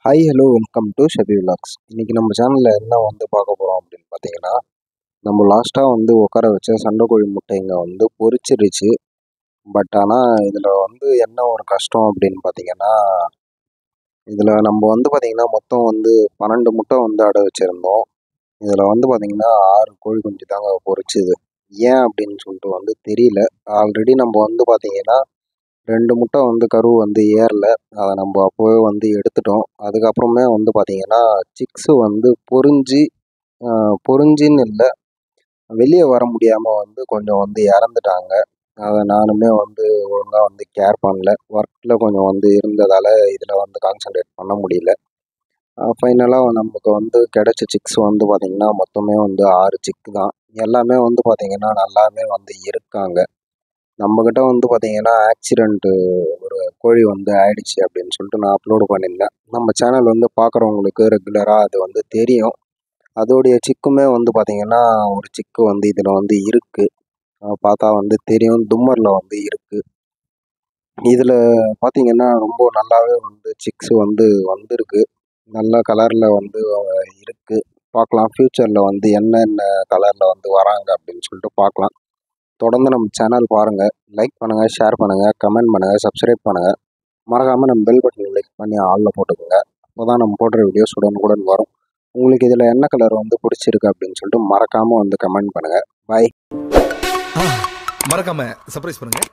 Hi hello welcome to Shafi vlogs. இன்றைக்கி நம்ம சேனலில் என்ன பார்க்க போகிறோம் அப்படின்னு பார்த்தீங்கன்னா, நம்ம லாஸ்ட்டாக உட்கார வச்ச சண்டைக்கோழி முட்டைங்க பொரிச்சிருச்சு. பட் ஆனால் இதில் என்ன ஒரு கஷ்டம் அப்படின்னு பார்த்தீங்கன்னா, இதில் நம்ம பார்த்தீங்கன்னா மொத்தம் 12 முட்டை அடை வச்சுருந்தோம். இதில் பார்த்தீங்கன்னா 6 கோழி குஞ்சு தாங்க பொரிச்சுது. ஏன் அப்படின்னு சொல்லிட்டு தெரியல. ஆல்ரெடி நம்ம பார்த்தீங்கன்னா 2 முட்டை கரு ஏறல. அதை நம்ம அப்போவே எடுத்துட்டோம். அதுக்கப்புறமே பார்த்தீங்கன்னா சிக்ஸு பொரிஞ்சு பொரிஞ்சின்னு இல்லை, வெளியே வர முடியாமல் கொஞ்சம் இறந்துட்டாங்க. அதை நானுமே ஒழுங்காக கேர் பண்ணல. ஒர்க்கில் கொஞ்சம் இருந்ததால் இதில் கான்சன்ட்ரேட் பண்ண முடியல. ஃபைனலாக நமக்கு கிடைச்ச சிக்ஸ் பார்த்தீங்கன்னா மொத்தமே 6 சிக்கு தான். எல்லாமே பார்த்தீங்கன்னா நல்லாவே இருக்காங்க. நம்மக்கிட்ட பார்த்தீங்கன்னா ஆக்சிடெண்ட்டு ஒரு கோழி ஆயிடுச்சு அப்படின்னு சொல்லிட்டு நான் அப்லோடு பண்ணியிருந்தேன். நம்ம சேனல் பார்க்குறவங்களுக்கு ரெகுலராக அது தெரியும். அதோடைய சிக்குமே பார்த்தீங்கன்னா ஒரு சிக்கு இதில் இருக்குது. பார்த்தா தெரியும். தும்மரில் இருக்குது. இதில் பார்த்தீங்கன்னா ரொம்ப நல்லாவே சிக்ஸ் வந்திருக்கு. நல்ல கலரில் இருக்குது. பார்க்கலாம் ஃப்யூச்சரில் என்னென்ன கலரில் வராங்க அப்படின்னு சொல்லிட்டு பார்க்கலாம். தொடர்ந்து நம்ம சேனல் பாருங்கள். லைக் பண்ணுங்கள், ஷேர் பண்ணுங்கள், கமெண்ட் பண்ணுங்கள், சப்ஸ்கிரைப் பண்ணுங்கள். மறக்காமல் நம்ம பெல் பட்டன் கிளிக் பண்ணி ஆளில் போட்டுக்கோங்க. அப்போ தான் நம்ம போடுற வீடியோஸ் உடனுக்குடன் வரும். உங்களுக்கு இதில் என்ன கலர் பிடிச்சிருக்கு அப்படின்னு சொல்லிட்டு மறக்காமல் கமெண்ட் பண்ணுங்கள். பாய். மறக்காமல் சர்ப்ரைஸ் பண்ணுங்கள்.